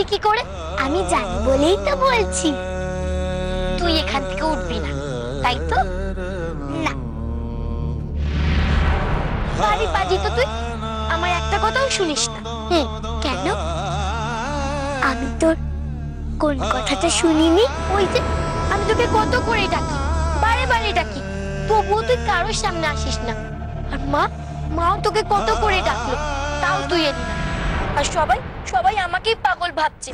বুঝলি কি করে? আমি জানি বলেই তো বলছি। তুই এখান থেকে উঠবি না, তাই তো? না, বাড়ি পাজি তো তুই, আমার একটা কথাও শুনিস না। কেন? আমি তোর কোন কথাটা শুনিনি? ওই যে আমি তোকে কত করে ডাকি, বারে বারে ডাকি, তবুও তুই কারোর সামনে আসিস না। আর মাও তোকে কত করে ডাকলো, তাও তুই এলি না। আর সবাই আমাকেই পাগল ভাবছে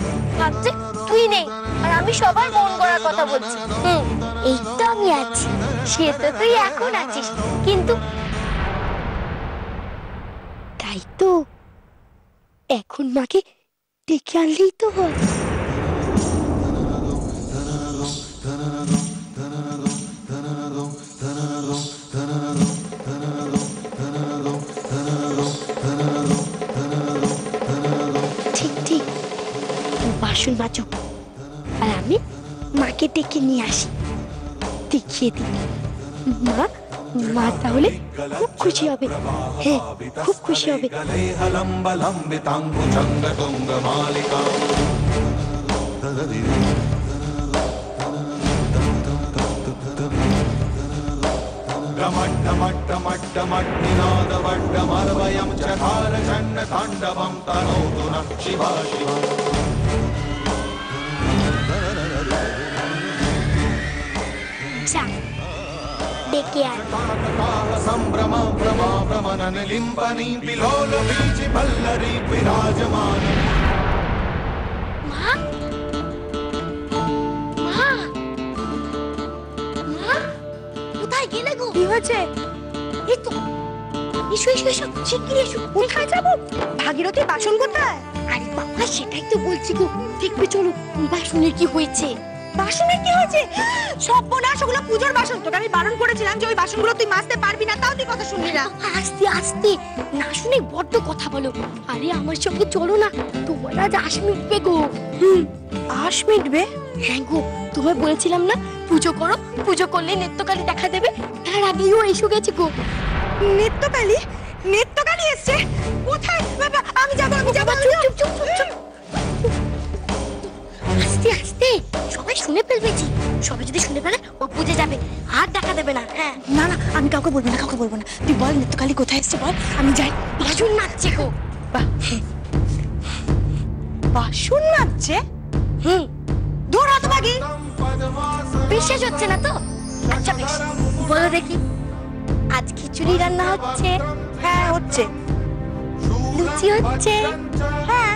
তুই নেই, আর আমি সবার মন গড়ার কথা বলছি। এই তো আমি আছি, সে তো তুই এখন আছিস, কিন্তু তাই তো এখন মাকে ডেকে আনলেই তো হয়। ঠিক বাসন মাজো, আর আমি মাকে ডেকে নিয়ে আসি, দেখিয়ে দিই। মা তাহলে খুব খুশি হবে। হ্যাঁ, খুব খুশি হবে। ডেকে আয়। संभ्रम भ्रमा भ्रमणन लिम्पनी विलोल बीज भल्लरी विराजमान। মা, কোথায় গেলে গো? কি হয়েছে? এই তো, এসো শিগগিরই এসো। কোথায় যাবো? ভাগীরথী বাসন কোথায়? আরে বাবা, সেটাই তো বলছি গো, দেখবে চলো। বাসনের কি হয়েছে? বাসনের কি হয়েছে? সর্বনাশ, ওগুলো পূজোর বাসন। তোকে আমি বারণ করেছিলাম যে ওই বাসনগুলো তুই মাজতে পারবি না, তাও তুই কথা শুনবি না। আস্তে আস্তে, না শুনে বড্ড কথা বলো। আরে আমার সঙ্গে চলো না, তোমার আজ আশ মিটবে গো। আশ মিটবে? হ্যাঁ গো, তোমায় বলেছিলাম না পুজো করো, পুজো করলে নেত্যকালী দেখা দেবে। তার আগেও এসে গেছে গো। নেত্যকালী এসছে? কোথায়? আমি যাবো। চুপ। আস্তে, সবাই শুনে ফেলবে। সবাই যদি শুনে ফেলে, ও বুঝে যাবে, আর দেখা দেবে না। হ্যাঁ, না, আমি কাউকে বলবো না। তুই বল নেত্যকালী কোথায় এসছে, বল, আমি যাই। বাসন মাজছে গো। বাসন মাজছে? দূর হতভাগী। বিশ্বাস হচ্ছে না তো? আচ্ছা বেশ, বলো দেখি, আজ খিচুড়ি রান্না হচ্ছে? হ্যাঁ হচ্ছে। লুচি হচ্ছে? হ্যাঁ।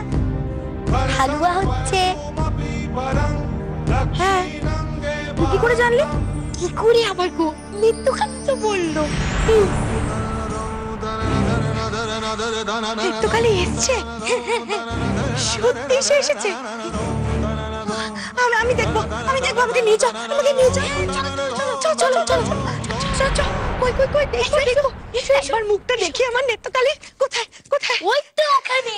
হালুয়া হচ্ছে? হ্যাঁ। তুই কি করে জানলি? কি করে আবার গো? নিত্যকালী তো বললো। নিত্যকালী এসছে? সত্যি সে এসেছে? আমি দেখবো, আমাকে নিয়ে যাও। চলো। কই, একবার মুখটা দেখি আমার নেত্যকালী। কোথায়? ওই তো ওখানে।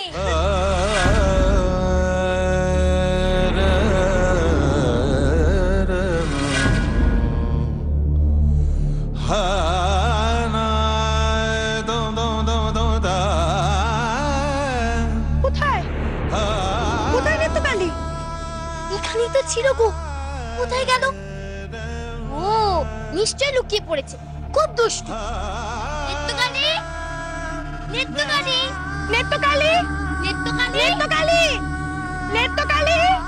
কোথায় নেত্যকালী? এখানেই তো ছিল গো, কোথায় গেল? ও নিশ্চয় লুকিয়ে পড়েছে, খুব দুষ্টু। নেত্যকালী,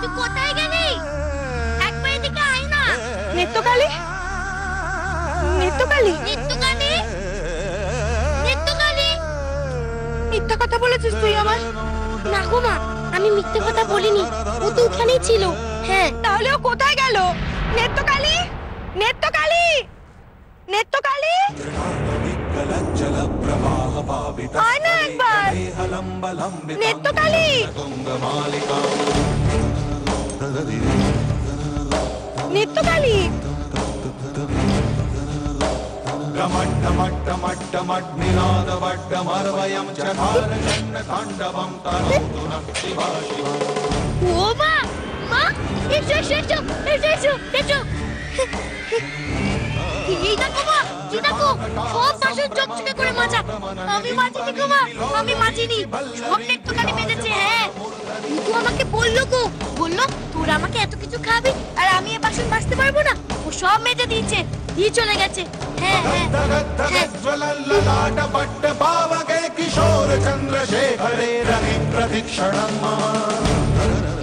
তুই কোথায় গেলি? একবার এদিকে আয় না। নেত্যকালী, মিথ্যা কথা বলেছিস তুই আমার। না গো মা, আমি মিথ্যে কথা বলিনি, ও তো ওখানেই ছিল। হ্যাঁ, তাহলে ও কোথায় গেল? নেত্যকালী, আয় না একবার। নেত্যকালী, ও মা, এসো। এই দেখো মা, দেখছি দেখো সব বাসন চকচকে করে মাজা। আমি মাজিনি গো মা, আমি মাজিনি, সব নেত্রকালী মেজেছে। হ্যাঁ নিতু আমাকে বললো গো, বললো তোর আমাকে এত কিছু খাবি আর আমি এ বাসন মাজতে পারবো না, ও সব মেজে দিয়েছে, দিয়ে চলে গেছে। হ্যাঁ হ্যাঁ ललाटपट्ट पावके किशोर चंद्रशेखरे रवि प्रदीक्षणं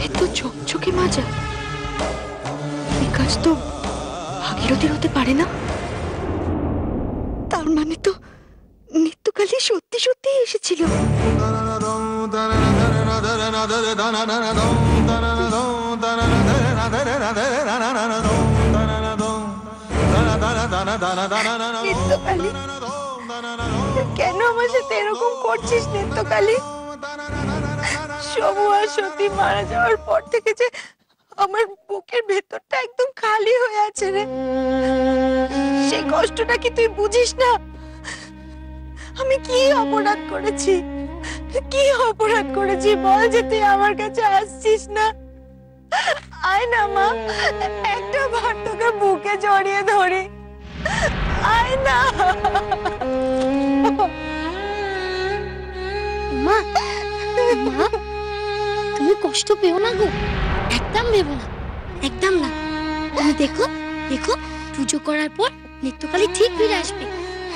এত চকচকে মাজা, এই কাজ তো ভাগীরথীর হতে পারে না। তার মানে তো নিত্যকালী সত্যি সত্যি এসেছিল। নিত্যকালী, কেন আমার সাথে এরকম করছিস নিত্যকালী? সমু আর সত্যি মারা যাওয়ার পর থেকে যে আমার বুকের ভেতরটা একদম খালি হয়ে আছে রে। সেই কষ্টটা কি তুই বুঝিস না? আমি কি অপরাধ করেছি, কি অপরাধ করেছি বল যে তুই আমার কাছে আসছিস না? আয় না মা, একটা বার তোকে বুকে জড়িয়ে ধরি, আয় না। মা, মা তুমি কষ্ট পেও না গো, একদম ভেবো না, একদম না। তুমি দেখো দেখো পুজো করার পর নিত্যকালী ঠিক ফিরে আসবে,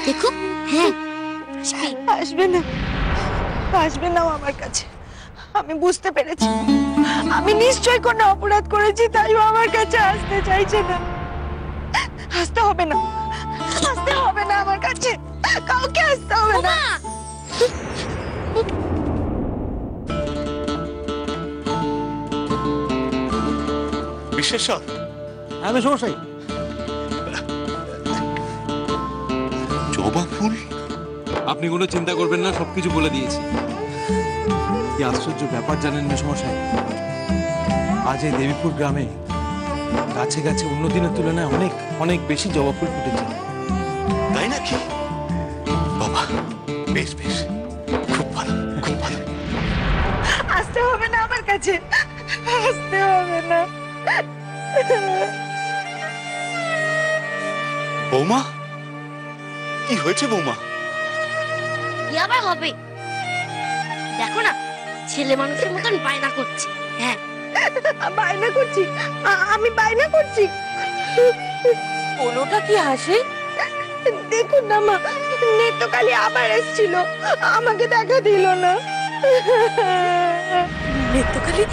দেখো। হ্যাঁ আসবে না, আসবে না আমার কাছে। আমি বুঝতে পেরেছি, আমি নিশ্চয়ই কোনো অপরাধ করেছি, তাই ও আমার কাছে আসতে চাইছে না। আসতে হবে না, আসতে হবে না আমার কাছে, কাউকে আসতে হবে না। বিশেষর, আমি সমস্যাই জবা ফুল। আপনি কোনো চিন্তা করবেন না, সবকিছু বলে দিয়েছি। কি আশ্চর্য ব্যাপার জানেন মেসমশাই, আজ এই দেবীপুর গ্রামে গাছে গাছে অন্য দিনের তুলনায় অনেক অনেক বেশি জবা ফুল ফুটেছে। তাই নাকি? বাবা, বেশ বেশ, খুব ভালো, খুব ভালো। আসতে হবে না আমার কাছে, আসতে হবে না। বৌমা, কি হয়েছে বৌমা? কি আবার হবে, দেখো না ছেলে মানুষের মতন বায়না করছে। হ্যাঁ বায়না করছি, আমি বায়না করছি। কোনোটা কি হাসে? দেখুন না মা, নেত্রকালী আবার এসেছিল, আমাকে দেখা দিল না। নেত্রকালী,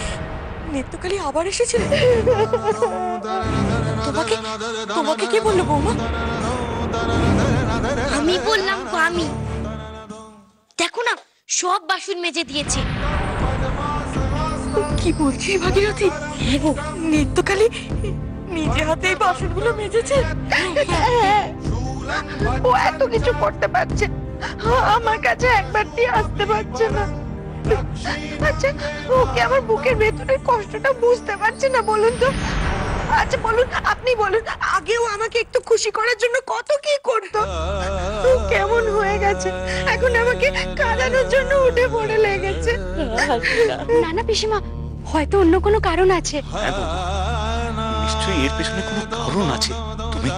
নেত্রকালী আবার এসেছিল? তোমাকে, তোমাকে কে বললো বৌমা? আমি বললাম গো, আমি। দেখো না সব বাসন মেজে দিয়েছে। কি বলছিস ভাগীরথী? হ্যাঁ গো, নিত্যকালী নিজে হাতে এই বাসনগুলো মেজেছে। ও এত কিছু করতে পারছে, আমার কাছে একবার দিয়ে আসতে পারছে না। আচ্ছা ওকে আমার বুকের ভেতরের কষ্টটা বুঝতে পারছে না বলুন তো? আচ্ছা বলুন, আপনি বলুন, আগেও আমাকে একটু খুশি করার জন্য কত কি করতো, কেমন হয়ে গেছে এখন আমাকে কাঁদানোর জন্য উঠে পড়ে লেগেছে। না না পিসিমা, হয়তো অন্য কোনো কারণ আছে। নিশ্চয়ই এর পেছনে কোনো কারণ আছে। তুমি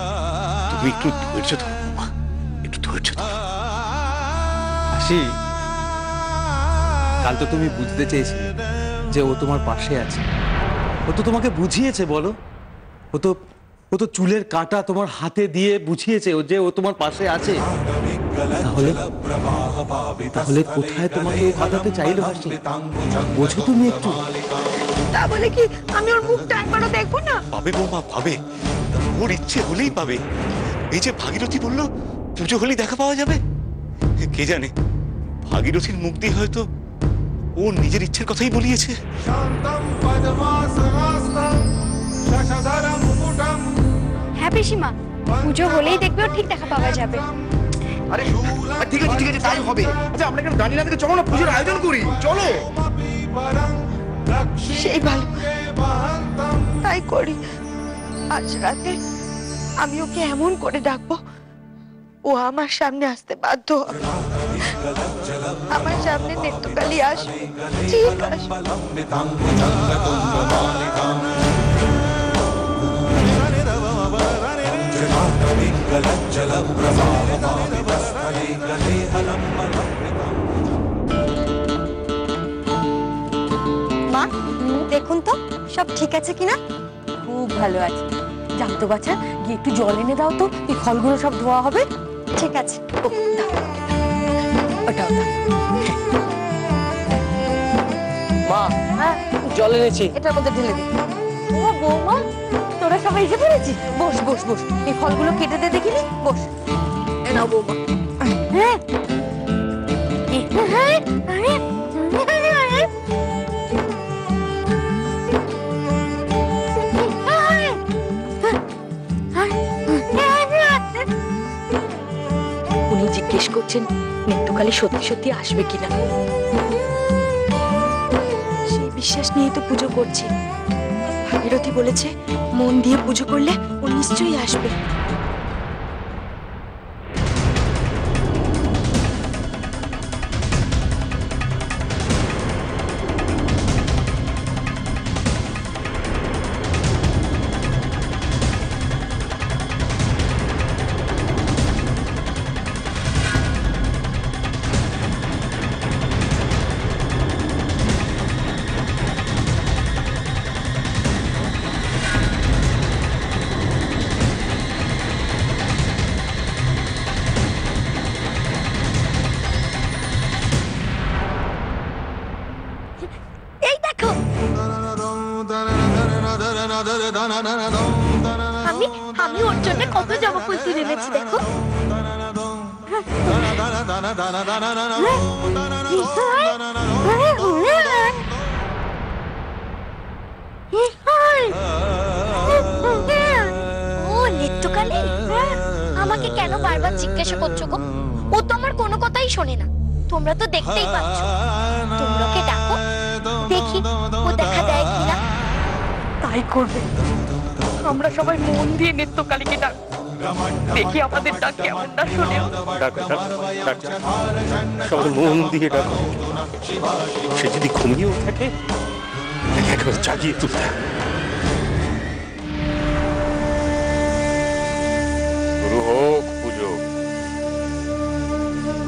তুমি একটু ধৈর্য ধরো বৌমা, একটু ধৈর্য ধরো। হাসি, কাল তো তুমি বুঝতে চেয়েছিলে যে ও তোমার পাশে আছে। ও তো তোমাকে বুঝিয়েছে, বলো। ও তো চুলের কাঁটা তোমার হাতে দিয়ে বুঝিয়েছে ও যে ও তোমার পাশে আছে। তাহলে তাহলে কোথায় তোমাকে ও কাঁদাতে চাইলো হাসি? বোঝো তুমি একটু? তা বলে কি আমি ওর মুখটা একবারও দেখবো না? পাবে বৌমা, পাবে। ওর ইচ্ছে হলেই পাবে। এই যে ভাগীরথী বললো পুজো হলেই দেখা পাওয়া যাবে, কে জানে ভাগীরথীর মুখ দিয়ে হয়তো ওর নিজের ইচ্ছের কথাই বলিয়েছে। হ্যাঁ পিসিমা, পুজো হলেই দেখবে ওর ঠিক দেখা পাওয়া যাবে। আরে ঠিক আছে ঠিক আছে, তাই হবে। আচ্ছা আমরা কেন দাঁড়িয়ে না থেকে চলো না পুজোর আয়োজন করি, চলো। সেই ভালো, তাই করি। আজ রাতে আমি ওকে এমন করে ডাকবো ও আমার সামনে আসতে বাধ্য হবে। আমার সামনে নেত্রকালী আসবে, ঠিক আসবে। মা দেখুন তো সব ঠিক আছে কিনা। খুব ভালো আছে। জানতো বাচ্চা, গিয়ে একটু জল এনে দাও তো, এই ফলগুলো সব ধোয়া হবে। ঠিক আছে। ও, দাও। ওটাও দাও। মা, হ্যাঁ, জল এনেছি। এটার মধ্যে ঢেলে দে। ও বৌমা, তোরা সবাই এসে পড়েছিস। বস বস বস, এই ফলগুলো কেটে দে দেখিনি। বস। এ নাও বৌমা। হ্যাঁ হ্যাঁ উনি জিজ্ঞেস করছেন নিত্যকালী সত্যি সত্যি আসবে কিনা। সেই বিশ্বাস নিয়েই তো পুজো করছি। ভাগীরথী বলেছে মন দিয়ে পুজো করলে ও নিশ্চয়ই আসবে। এই দেখো আমি ওর জন্য কত জবা ফুল তুলে এনেছি দেখো। ও নিত্যকালী, আমাকে কেন বারবার জিজ্ঞাসা করছো গো? ও তো আমার কোনো কথাই শোনে না। তোমরা তো দেখতেই পাচ্ছ। তোমরা ওকে ডাকো, দেখি ও দেখা দেয় কিনা। তাই করবে। আমরা সবাই মন দিয়ে নিত্যকালীকে ডাক, দেখি আমাদের ডাক কেমন না শোনেও। সবাই মন দিয়ে ডাকো। সে যদি ঘুমিয়েও থাকে একবার জাগিয়ে তুলতে হবে। শুরু হোক পুজো,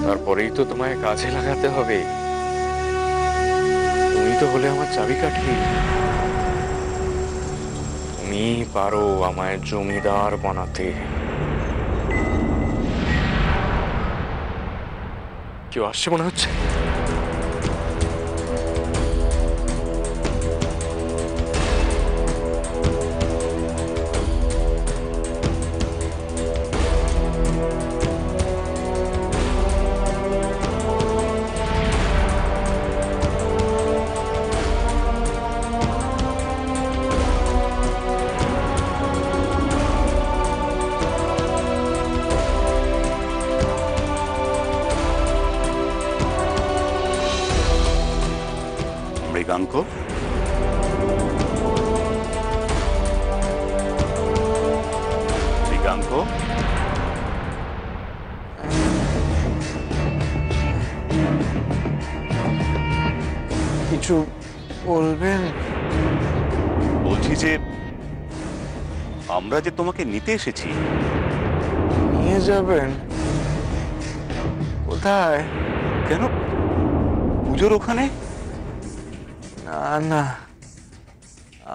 তারপরেই তো তোমায় কাজে লাগাতে হবে। তুমি তো হলে আমার চাবিকাঠি। তুমি পারো আমায় জমিদার বানাতে। কেউ আসছে মনে হচ্ছে। মৃগাঙ্ক, মৃগাঙ্ক, কিছু বলবেন? বলছি যে আমরা যে তোমাকে নিতে এসেছি। নিয়ে যাবেন? কোথায়? কেন, পুজোর ওখানে? না না,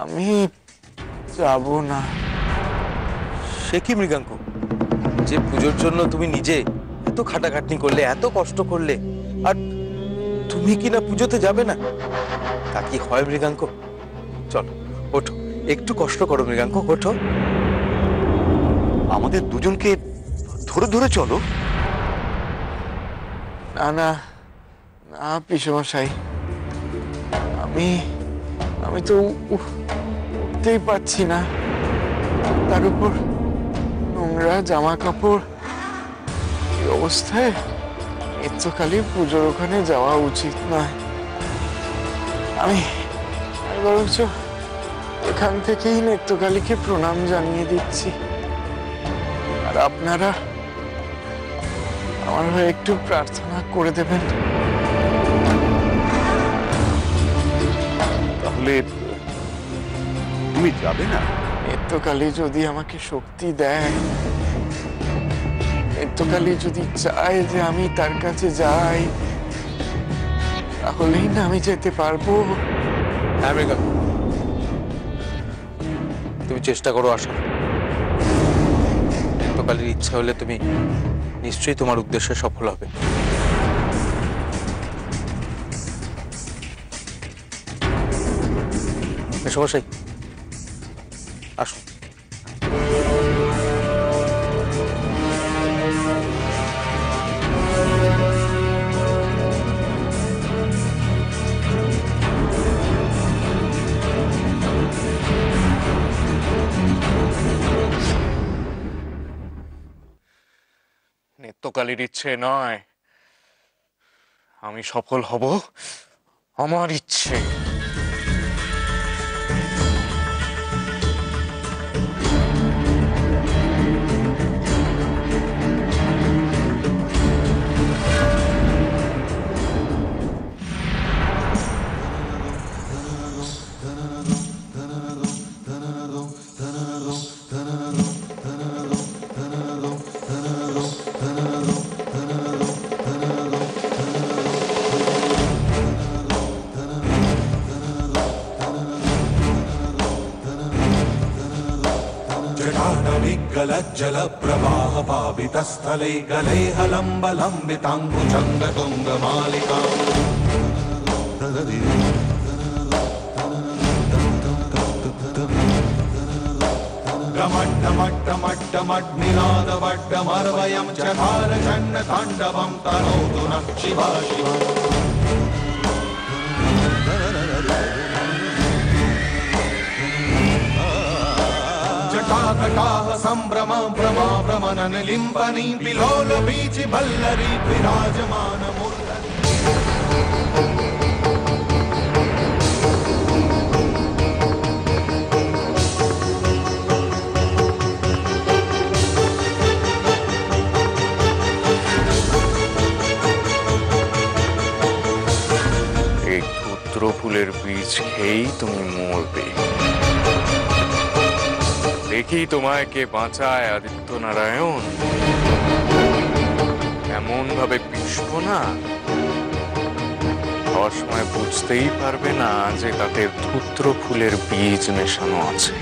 আমি যাব না। সে কি মৃগাঙ্ক, যে পুজোর জন্য তুমি নিজে এত খাটাখাটনি করলে, এত কষ্ট করলে, আর তুমি কি না পুজোতে যাবে না? তা কি হয় মৃগাঙ্ক? চলো ওঠো, একটু কষ্ট করো মৃগাঙ্ক, ওঠো। আমাদের দুজনকে ধরে ধরে চলো। না না না পিসমশাই, আমি তো উঠতেই পারছি না। তার উপর নোংরা জামা কাপড়, এই অবস্থায় নিত্যকালী পুজোর ওখানে যাওয়া উচিত নয়। আমি বরঞ্চ এখান থেকেই নিত্যকালীকে প্রণাম জানিয়ে দিচ্ছি। আর আপনারা আমার হয়ে একটু প্রার্থনা করে দেবেন। তাহলে তুমি যাবে না? নিত্যকালী যদি আমাকে শক্তি দেয়, নিত্যকালী যদি চায় যে আমি তার কাছে যাই, তাহলেই না আমি যেতে পারবো। হ্যাঁ মৃগা, তুমি চেষ্টা করো আসো। নিত্যকালীর ইচ্ছা হলে তুমি নিশ্চয়ই তোমার উদ্দেশ্যে সফল হবে। মেশমশাই আসুন। নিত্যকালীর ইচ্ছে নয়, আমি সফল হব আমার ইচ্ছে। जल प्रवाह पावितस्थले गले हलम्बलम्बिताङ्गुचङ्ग तुङ्गमालिका गमड्डमड्डमड्डमड्निनादवड्डमर्वयं चकार चण्ड ताण्डवं तनोतु नः शिवा शिवा जटाकटाह सम्भ्रम भ्रमा भ्रमनन लिम्बनी विलोल बीचि भल्लरी विराजमान मुरली এই পুত্র ফুলের বীজ খেয়েই তুমি মরবে। দেখি তোমায় কে বাঁচায় আদিত্য নারায়ণ। এমন ভাবে পিষব না, খাওয়ার সময় বুঝতেই পারবে না যে তাতে ধূত্র ফুলের বীজ মেশানো আছে।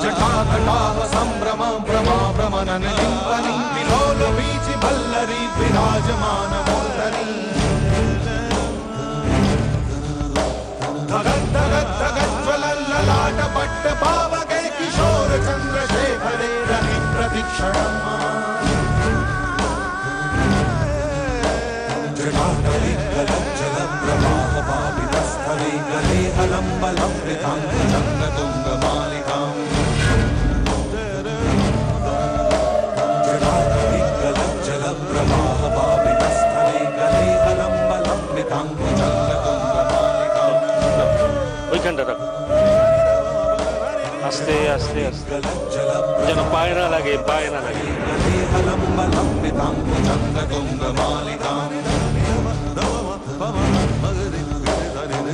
जटाकटाह सम्भ्रम भ्रमा भ्रमनन लिम्बनी विलोल बीचि भल्लरी विराजमान मुरली धगत् धगत् धगत् ज्वलल्ललाट पट्ट पावके किशोर चन्द्रशेखरे रवि प्रतीक्षणम् जटाटविकलज्जल प्रवाह पावितस्थले गले हलम्बलम्बिताङ्गचङ्गतुङ्गमालिकाम् जटाटविकलज्जल प्रवाह पावितस्थले गले हलम्बलम्बिताङ्गचङ्गतुङ्गमालिकाम् ওইখানটা রাখো, আস্তে আস্তে আস্তে, যেন পায়ে না লাগে, পায়ে না লাগে। गले हलम्बलम्बिताङ्गचङ्गतुङ्गमालिकाम्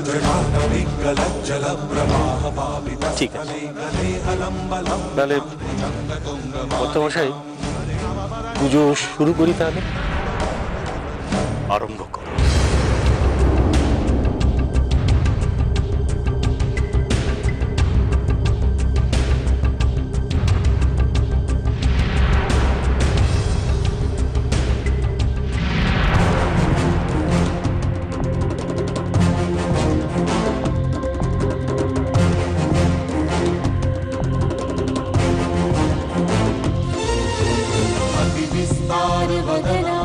जटाटविकलज्जल प्रवाह पावितस्थले गले তাহলে মশাই পুজো শুরু করি, তাহলে আরম্ভ করো। वदना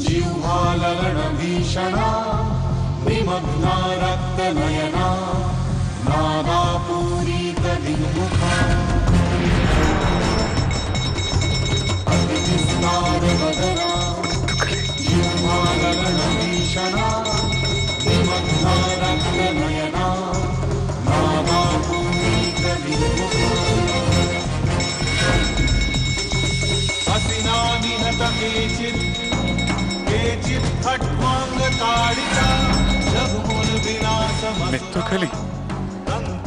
जिह्वालगण भीषणा विमग्ना रक्तनयना नादापूरित दिङ्मुखा अतिविस्तार वदना जिह्वालगण भीषणा विमग्ना रक्तनयना नादापूरित दिङ्मुखा हसिना निहत केचित् खट्वाङ्गताडिता जगमुल विनाशमस्तु নিত্যকালী,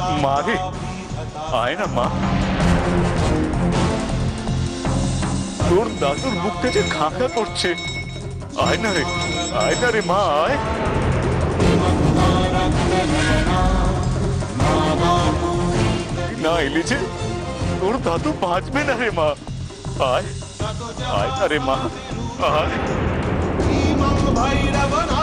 মা রে, আয় না মা। তোর দাদুর মুখটা যে খাঁকা করছে। আয় না রে, আয় না রে মা, আয়। না এলে যে তোর দাদু বাঁচবে না রে মা। আয়, আয় না রে মা, আয়। भैरवना